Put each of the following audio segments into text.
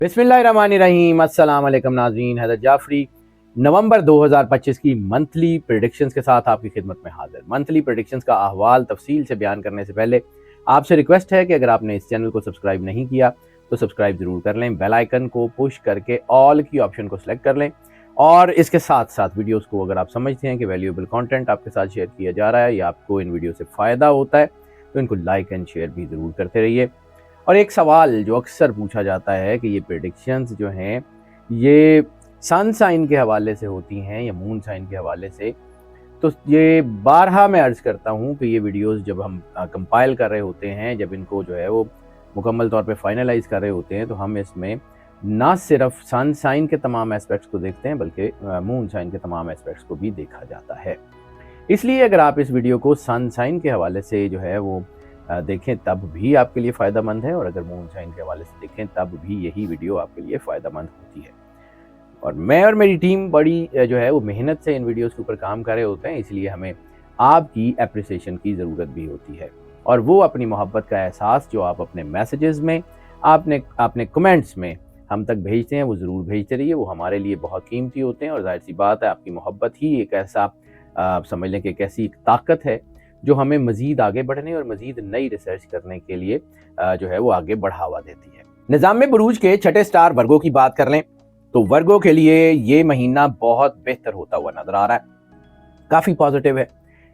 बिस्मिल्लाहिर्रहमानिर्रहीम। अस्सलाम वालेकुम नाज़रीन, हैदर जाफरी नवंबर 2025 की मंथली प्रेडिक्शंस के साथ आपकी खिदमत में हाजिर। मंथली प्रेडिक्शंस का अहवाल तफसील से बयान करने से पहले आपसे रिक्वेस्ट है कि अगर आपने इस चैनल को सब्सक्राइब नहीं किया तो सब्सक्राइब जरूर कर लें, बेल आइकन को पुश करके ऑल की ऑप्शन को सिलेक्ट कर लें और इसके साथ साथ वीडियोस को अगर आप समझते हैं कि वैल्यूएबल कंटेंट आपके साथ शेयर किया जा रहा है या आपको इन वीडियो से फ़ायदा होता है तो इनको लाइक एंड शेयर भी ज़रूर करते रहिए। और एक सवाल जो अक्सर पूछा जाता है कि ये प्रेडिक्शंस जो हैं ये सन साइन के हवाले से होती हैं या मून साइन के हवाले से, तो ये बारहा मैं अर्ज़ करता हूँ कि ये वीडियोस जब हम कंपाइल कर रहे होते हैं, जब इनको जो है वो मुकम्मल तौर पे फाइनलाइज कर रहे होते हैं, तो हम इसमें ना सिर्फ सन साइन के तमाम एस्पेक्ट्स को देखते हैं बल्कि मून साइन के तमाम एस्पेक्ट्स को भी देखा जाता है। इसलिए अगर आप इस वीडियो को सन साइन के हवाले से जो है वो देखें तब भी आपके लिए फ़ायदेमंद है और अगर मून साइन के हवाले से देखें तब भी यही वीडियो आपके लिए फ़ायदेमंद होती है। और मैं और मेरी टीम बड़ी जो है वो मेहनत से इन वीडियोस के ऊपर काम कर रहे होते हैं, इसलिए हमें आपकी एप्रिसिएशन की ज़रूरत भी होती है और वो अपनी मोहब्बत का एहसास जो आप अपने मैसेजेस में आपने कमेंट्स में हम तक भेजते हैं वो ज़रूर भेजते रहिए। वो हमारे लिए बहुत कीमती होते हैं और जाहिर सी बात है आपकी मोहब्बत ही एक ऐसा समझ लें कि एक ऐसी ताकत है जो हमें मज़ीद आगे बढ़ने और मज़ीद नई रिसर्च करने के लिए जो है वो आगे बढ़ावा देती है। निज़ाम बुरूज के छठे स्टार वर्गो की बात कर लें तो वर्गो के लिए ये महीना बहुत बेहतर होता हुआ नजर आ रहा है, काफ़ी पॉजिटिव है।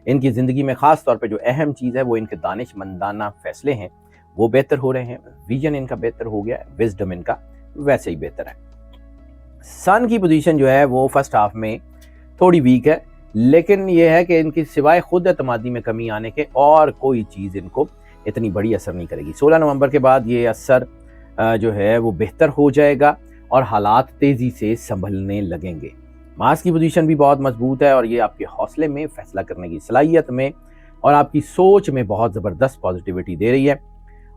इनकी ज़िंदगी में ख़ास तौर पे जो अहम चीज़ है वो इनके दानिशमंदाना फैसले हैं वो बेहतर हो रहे हैं, विजन इनका बेहतर हो गया है, विजडम इनका वैसे ही बेहतर है। सन की पोजीशन जो है वो फर्स्ट हाफ में थोड़ी वीक है, लेकिन यह है कि इनकी सिवाय खुद एतमादी में कमी आने के और कोई चीज़ इनको इतनी बड़ी असर नहीं करेगी। 16 नवंबर के बाद ये असर जो है वो बेहतर हो जाएगा और हालात तेज़ी से संभलने लगेंगे। मार्स की पोजीशन भी बहुत मजबूत है और ये आपके हौसले में, फैसला करने की सलाहियत में और आपकी सोच में बहुत ज़बरदस्त पॉजिटिविटी दे रही है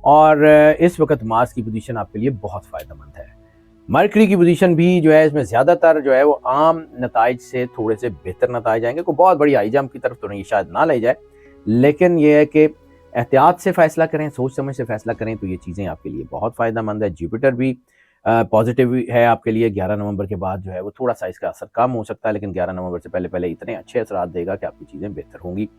और इस वक्त मार्स की पोजीशन आपके लिए बहुत फ़ायदेमंद है। मरकरी की पोजीशन भी जो है इसमें ज़्यादातर जो है वो आम नताइज से थोड़े से बेहतर नताइज आएंगे। कोई बहुत बड़ी हाई जंप की तरफ तो नहीं शायद ना ले जाए, लेकिन यह है कि एहतियात से फैसला करें, सोच समझ से फैसला करें तो ये चीज़ें आपके लिए बहुत फ़ायदेमंद है। जुपिटर भी पॉजिटिव है आपके लिए। 11 नवंबर के बाद जो है वो थोड़ा सा इसका असर कम हो सकता है, लेकिन 11 नवंबर से पहले पहले इतने अच्छे असरात देगा कि आपकी चीज़ें बेहतर होंगी।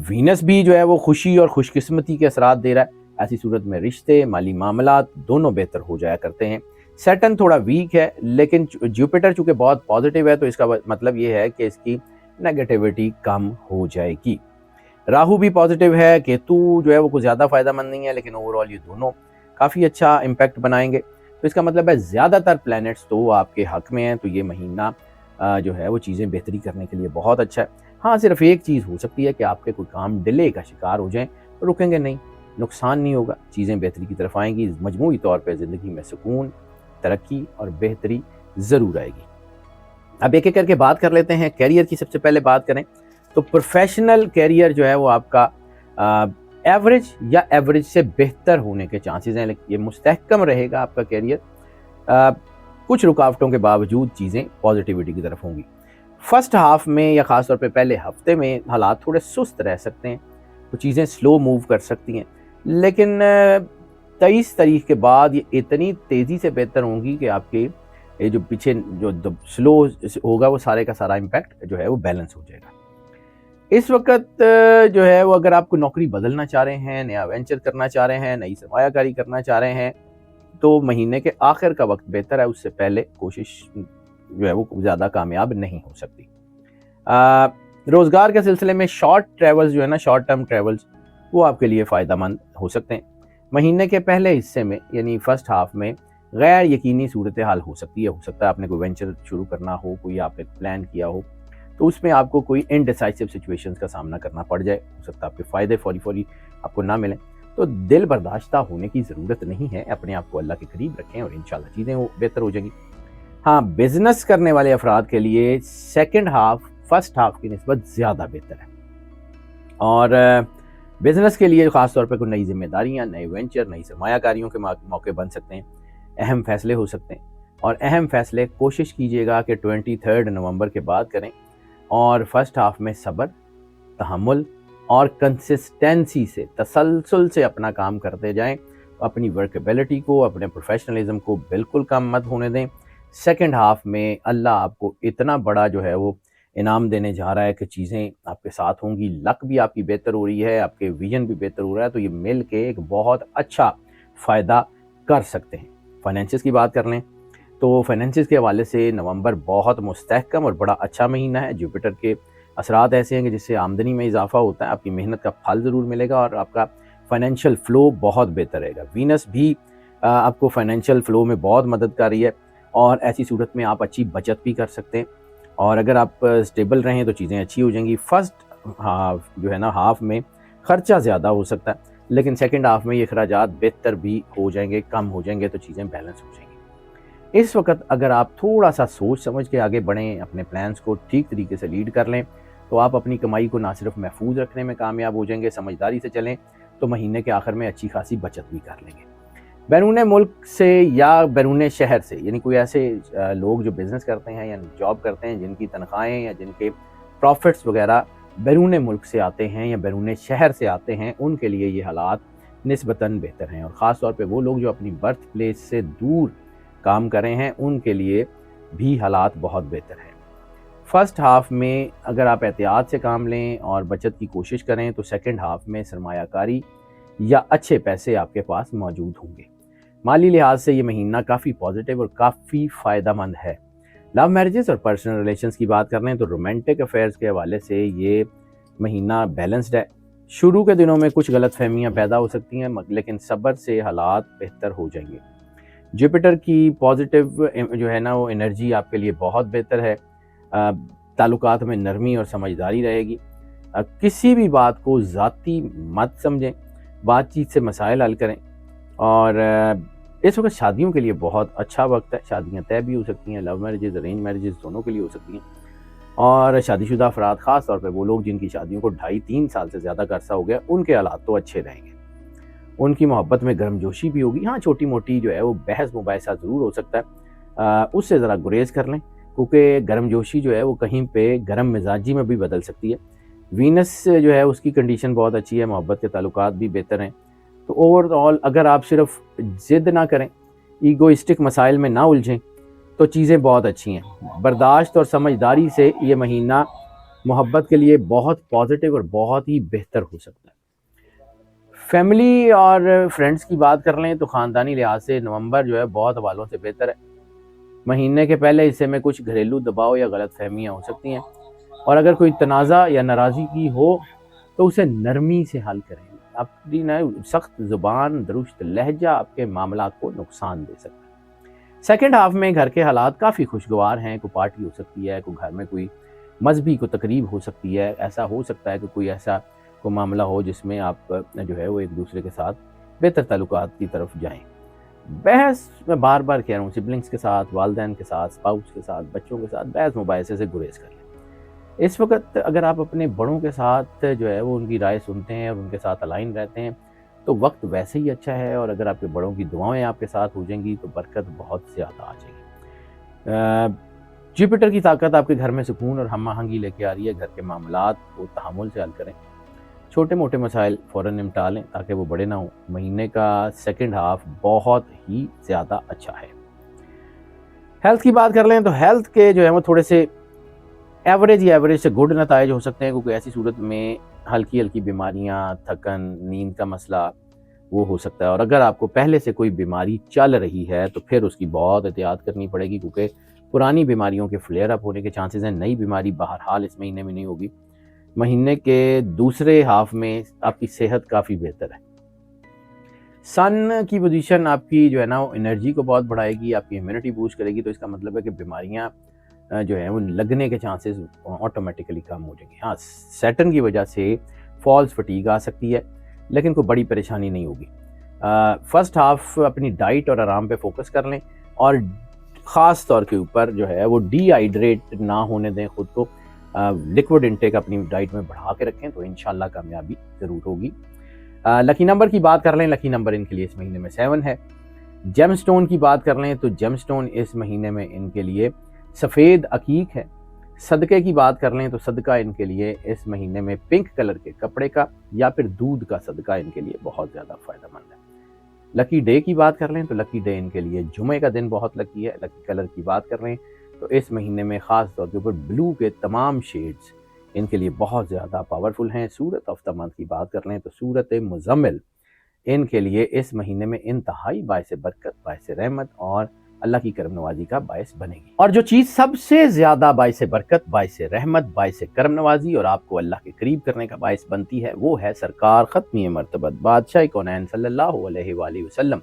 वीनस भी जो है वो खुशी और खुशकिस्मती के असरात दे रहा है। ऐसी सूरत में रिश्ते, माली मामलात दोनों बेहतर हो जाया करते हैं। सैटर्न थोड़ा वीक है, लेकिन जुपिटर चूंकि बहुत पॉजिटिव है तो इसका मतलब ये है कि इसकी नेगेटिविटी कम हो जाएगी। राहु भी पॉजिटिव है, केतु जो है वो कुछ ज़्यादा फ़ायदेमंद नहीं है, लेकिन ओवरऑल ये दोनों काफ़ी अच्छा इम्पैक्ट बनाएंगे। तो इसका मतलब है ज़्यादातर प्लैनेट्स तो आपके हक में हैं, तो ये महीना जो है वो चीज़ें बेहतरी करने के लिए बहुत अच्छा है। हाँ, सिर्फ एक चीज़ हो सकती है कि आपके कोई काम डिले का शिकार हो जाएं, तो रुकेंगे नहीं, नुकसान नहीं होगा, चीज़ें बेहतरी की तरफ आएंगी। मजमूई तौर पर ज़िंदगी में सुकून, तरक्की और बेहतरी ज़रूर आएगी। अब एक एक करके बात कर लेते हैं। कैरियर की सबसे पहले बात करें तो प्रोफेशनल कैरियर जो है वो आपका एवरेज या एवरेज से बेहतर होने के चांसेस हैं, लेकिन ये मुस्तहकम रहेगा आपका कैरियर। कुछ रुकावटों के बावजूद चीज़ें पॉजिटिविटी की तरफ होंगी। फर्स्ट हाफ में या ख़ास तौर पे पहले हफ्ते में हालात थोड़े सुस्त रह सकते हैं, तो चीज़ें स्लो मूव कर सकती हैं, लेकिन 23 तारीख के बाद ये इतनी तेज़ी से बेहतर होंगी कि आपके ये जो पीछे जो स्लो होगा वो सारे का सारा इम्पैक्ट जो है वो बैलेंस हो जाएगा। इस वक्त जो है वो अगर आपको नौकरी बदलना चाह रहे हैं, नया वेंचर करना चाह रहे हैं, नई सरमायाकारी करना चाह रहे हैं, तो महीने के आखिर का वक्त बेहतर है। उससे पहले कोशिश जो है वो ज़्यादा कामयाब नहीं हो सकती। रोज़गार के सिलसिले में शॉर्ट ट्रैवल्स जो है ना, शॉर्ट टर्म ट्रैवल्स, वो आपके लिए फ़ायदेमंद हो सकते हैं। महीने के पहले हिस्से में यानी फर्स्ट हाफ में गैर यकीनी सूरत हाल हो सकती है। हो सकता है आपने कोई वेंचर शुरू करना हो, कोई आपने प्लान किया हो, तो उसमें आपको कोई इनडिसाइसिव सिचुएशंस का सामना करना पड़ जाए। हो सकता है आपके फ़ायदे फौरी आपको ना मिलें, तो दिल बर्दाश्ता होने की ज़रूरत नहीं है। अपने आप को अल्लाह के करीब रखें और इंशाल्लाह चीज़ें वो बेहतर हो जाएंगी। हाँ, बिजनेस करने वाले अफराद के लिए सेकेंड हाफ फर्स्ट हाफ की निस्बत ज़्यादा बेहतर है और बिज़नेस के लिए ख़ास तौर पे कोई नई जिम्मेदारियां, नए वेंचर, नई सरमायाकारियों के मौके बन सकते हैं, अहम फैसले हो सकते हैं और अहम फैसले कोशिश कीजिएगा कि 23 नवंबर के बाद करें और फर्स्ट हाफ में सब्र, तहम्मुल और कंसिस्टेंसी से, तसलसल से अपना काम करते जाएं अपनी वर्केबिलिटी को, अपने प्रोफेशनलिज्म को बिल्कुल कम मत होने दें। सेकंड हाफ में अल्लाह आपको इतना बड़ा जो है वो इनाम देने जा रहा है कि चीज़ें आपके साथ होंगी, लक भी आपकी बेहतर हो रही है, आपके विजन भी बेहतर हो रहा है, तो ये मिल के एक बहुत अच्छा फ़ायदा कर सकते हैं। फाइनेंसिस की बात कर लें तो फाइनेंसिस के हवाले से नवंबर बहुत मुस्तहकम और बड़ा अच्छा महीना है। जुपिटर के असरात ऐसे हैं कि जिससे आमदनी में इजाफा होता है, आपकी मेहनत का फल ज़रूर मिलेगा और आपका फाइनेंशियल फ़्लो बहुत बेहतर रहेगा। वीनस भी आपको फाइनेंशियल फ़्लो में बहुत मदद कर रही है और ऐसी सूरत में आप अच्छी बचत भी कर सकते हैं और अगर आप स्टेबल रहें तो चीज़ें अच्छी हो जाएंगी। फर्स्ट हाफ जो है ना, हाफ में ख़र्चा ज़्यादा हो सकता है, लेकिन सेकंड हाफ में ये अखराजात बेहतर भी हो जाएंगे, कम हो जाएंगे, तो चीज़ें बैलेंस हो जाएंगी। इस वक्त अगर आप थोड़ा सा सोच समझ के आगे बढ़ें, अपने प्लान्स को ठीक तरीके से लीड कर लें, तो आप अपनी कमाई को ना सिर्फ महफूज रखने में कामयाब हो जाएंगे, समझदारी से चलें तो महीने के आखिर में अच्छी खासी बचत भी कर लेंगे। बैरून मुल्क से या बैरून शहर से, यानी कोई ऐसे लोग जो बिज़नेस करते हैं या जॉब करते हैं जिनकी तनख्वाहें या जिनके प्रॉफिट्स वगैरह बैरून मुल्क से आते हैं या बैरून शहर से आते हैं, उनके लिए ये हालात निस्बतन बेहतर हैं और ख़ास तौर पे वो लोग जो अपनी बर्थ प्लेस से दूर काम कर रहे हैं, उनके लिए भी हालात बहुत बेहतर हैं। फर्स्ट हाफ में अगर आप एहतियात से काम लें और बचत की कोशिश करें तो सेकंड हाफ में सरमायाकारी या अच्छे पैसे आपके पास मौजूद होंगे। माली लिहाज से ये महीना काफ़ी पॉजिटिव और काफ़ी फ़ायदेमंद है। लव मैरिजेस और पर्सनल रिलेशंस की बात कर लें तो रोमांटिक अफेयर्स के हवाले से ये महीना बैलेंस्ड है। शुरू के दिनों में कुछ गलतफहमियां पैदा हो सकती हैं, लेकिन सब्र से हालात बेहतर हो जाएंगे। जुपिटर की पॉजिटिव जो है ना वो एनर्जी आपके लिए बहुत बेहतर है। ताल्लुकात में नरमी और समझदारी रहेगी। किसी भी बात को ज़ाती मत समझें, बातचीत से मसाइल हल करें और इस वक्त शादियों के लिए बहुत अच्छा वक्त है। शादियां तय भी हो सकती हैं, लव मैरिजेस अरेंज मैरिजेस दोनों के लिए हो सकती हैं और शादीशुदा अफराद, ख़ास तौर पे वो लोग जिनकी शादियों को 2.5-3 साल से ज़्यादा का अरसा हो गया, उनके हालात तो अच्छे रहेंगे। उनकी मोहब्बत में गर्मजोशी भी होगी। हाँ, छोटी मोटी जो है वो बहस मुबाहिसा ज़रूर हो सकता है, उससे ज़रा गुरेज कर लें क्योंकि गर्मजोशी जो है वो कहीं पे गर्म मिजाजी में भी बदल सकती है। वीनस जो है उसकी कंडीशन बहुत अच्छी है, मोहब्बत के ताल्लुकात भी बेहतर हैं। तो ओवरऑल अगर आप सिर्फ ज़िद ना करें, ईगोइस्टिक मसाइल में ना उलझें, तो चीज़ें बहुत अच्छी हैं। बर्दाश्त और समझदारी से ये महीना मोहब्बत के लिए बहुत पॉजिटिव और बहुत ही बेहतर हो सकता है। फैमिली और फ्रेंड्स की बात कर लें तो ख़ानदानी लिहाज से नवंबर जो है बहुत हवालों से बेहतर है। महीने के पहले हिस्से में कुछ घरेलू दबाव या गलतफहमियाँ हो सकती हैं और अगर कोई तनाज़ा या नाराज़गी हो तो उसे नरमी से हल करें। अपनी ना सख्त ज़ुबान, दुरुस्त लहजा आपके मामलात को नुकसान दे सकता है। सेकंड हाफ में घर के हालात काफ़ी खुशगवार हैं। कोई पार्टी हो सकती है, कोई घर में कोई मजहबी को तकरीब हो सकती है। ऐसा हो सकता है कि कोई ऐसा कोई मामला हो जिसमें आप जो है वो एक दूसरे के साथ बेहतर ताल्लुकात की तरफ जाएं। बहस मैं बार बार कह रहा हूँ, सिबलिंग्स के साथ, वालदैन के साथ, स्पाउस के साथ, बच्चों के साथ बहस मुबाहिसे से गुरेज कर लें। इस वक्त अगर आप अपने बड़ों के साथ जो है वो उनकी राय सुनते हैं और उनके साथ अलाइन रहते हैं तो वक्त वैसे ही अच्छा है और अगर आपके बड़ों की दुआएं आपके साथ हो जाएंगी तो बरकत बहुत ज़्यादा आ जाएगी। जुपिटर की ताकत आपके घर में सुकून और हम आहंगी लेके आ रही है। घर के मामलात को तहम्मुल से हल करें, छोटे मोटे मसाइल फ़ौरन निपटा लें ताकि वो बड़े ना हो। महीने का सेकंड हाफ बहुत ही ज़्यादा अच्छा है। हेल्थ की बात कर लें तो हेल्थ के जो है वो थोड़े से एवरेज से गुड नताइज हो सकते हैं क्योंकि ऐसी सूरत में हल्की हल्की बीमारियां, थकन, नींद का मसला वो हो सकता है और अगर आपको पहले से कोई बीमारी चल रही है तो फिर उसकी बहुत एहतियात करनी पड़ेगी क्योंकि पुरानी बीमारियों के फ्लेयर अप होने के चांसेस हैं। नई बीमारी बहरहाल इस महीने में नहीं होगी। महीने के दूसरे हाफ में आपकी सेहत काफ़ी बेहतर है। सन की पोजीशन आपकी जो है ना वो एनर्जी को बहुत बढ़ाएगी, आपकी इम्यूनिटी बूस्ट करेगी, तो इसका मतलब है कि बीमारियां जो है वो लगने के चांसेस ऑटोमेटिकली कम हो जाएंगे। हाँ, सैटर्न की वजह से फॉल्स फटीग आ सकती है लेकिन कोई बड़ी परेशानी नहीं होगी। फर्स्ट हाफ अपनी डाइट और आराम पे फोकस कर लें और ख़ास तौर के ऊपर जो है वो डिहाइड्रेट ना होने दें खुद को। लिक्विड इंटेक अपनी डाइट में बढ़ा के रखें तो इंशाल्लाह कामयाबी ज़रूर होगी। लकी नंबर की बात कर लें, लकी नंबर इनके लिए इस महीने में 7 है। जेमस्टोन की बात कर लें तो जेमस्टोन इस महीने में इनके लिए सफ़ेद अकीक है। सदक़े की बात कर लें तो सदका इनके लिए इस महीने में पिंक कलर के कपड़े का या फिर दूध का सदका इनके लिए बहुत ज़्यादा फ़ायदेमंद है। लकी डे की बात कर लें तो लकी डे इनके लिए जुमे का दिन बहुत लकी है। लकी कलर की बात कर लें तो इस महीने में ख़ास तौर के ऊपर ब्लू के तमाम शेड्स इनके लिए बहुत ज़्यादा पावरफुल हैं। सूरत ऑफ द मंथ की बात कर लें तो सूरत मुज़म्मिल इनके लिए इस महीने में इंतहाई बायस बरकत, बायस रहमत और अल्लाह की करम नवाजी का बायस बनेगी। और जो चीज़ सबसे ज़्यादा बायस बरकत, बायस रहमत, बायस करम नवाजी और आपको अल्लाह के करीब करने का बायस बनती है, वो है सरकार ख़त्मी मर्तबत बादशाह कौनैन सल्लल्लाहु अलैहि वसल्लम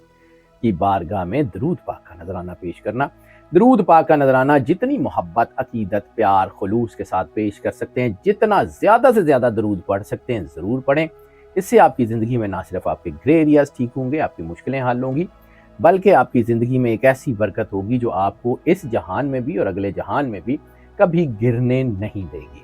की बारगाह में दरूद पाक का नजराना पेश करना। दरूद पाक का नजराना जितनी मोहब्बत, अकीदत, प्यार, खुलूस के साथ पेश कर सकते हैं, जितना ज़्यादा से ज़्यादा दरूद पढ़ सकते हैं ज़रूर पढ़ें। इससे आपकी ज़िंदगी में ना सिर्फ आपके ग्रे एरियाज ठीक होंगे, आपकी मुश्किलें हल होंगी, बल्कि आपकी ज़िंदगी में एक ऐसी बरकत होगी जो आपको इस जहान में भी और अगले जहान में भी कभी गिरने नहीं देगी।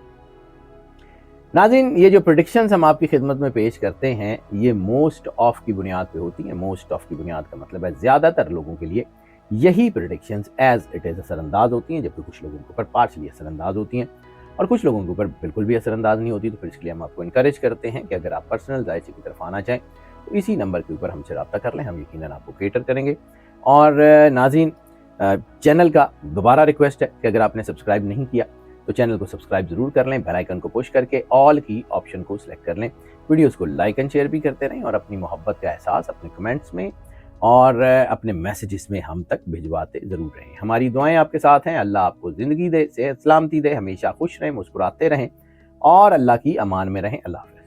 नाज़रीन, ये जो प्रेडिक्शंस हम आपकी खिदमत में पेश करते हैं ये मोस्ट ऑफ की बुनियाद पे होती हैं। मोस्ट ऑफ की बुनियाद का मतलब है ज़्यादातर लोगों के लिए यही प्रेडिक्शंस एज इट इज़ असरअंदाज होती हैं, जबकि कुछ लोगों के ऊपर पार्शली असरअंदाज होती हैं और कुछ लोगों के ऊपर बिल्कुल भी असरअंदाज नहीं होती। तो फिर इसके लिए हम आपको इनकरेज करते हैं कि अगर आप पर्सनल जायचे की तरफ आना चाहें तो इसी नंबर के ऊपर हमसे रब्ता कर लें, हम यकीनन आपको केटर करेंगे। और नाज़रीन, चैनल का दोबारा रिक्वेस्ट है कि अगर आपने सब्सक्राइब नहीं किया तो चैनल को सब्सक्राइब जरूर कर लें, बेल आइकन को पुश करके ऑल की ऑप्शन को सिलेक्ट कर लें। वीडियोस को लाइक एंड शेयर भी करते रहें और अपनी मोहब्बत का एहसास अपने कमेंट्स में और अपने मैसेजेस में हम तक भिजवाते ज़रूर रहें। हमारी दुआएं आपके साथ हैं। अल्लाह आपको ज़िंदगी दे, सेहत सलामती दे, हमेशा खुश रहें, मुस्कुराते रहें और अल्लाह की अमान में रहें। अल्लाह हाफ़िज़।